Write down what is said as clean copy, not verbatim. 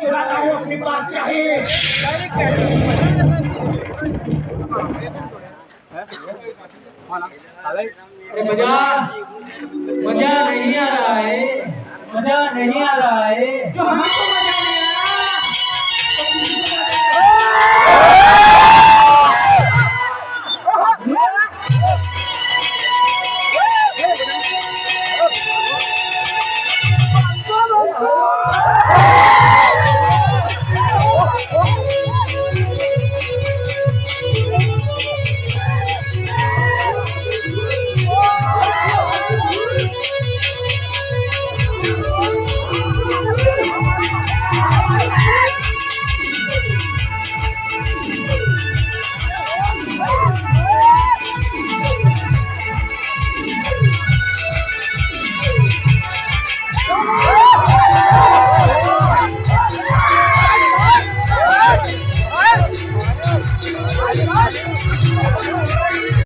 सुनाता हूँ अपनी बादशाही मजा नहीं आ रहा है मजा नहीं आ रहा है जो हमको मजा नहीं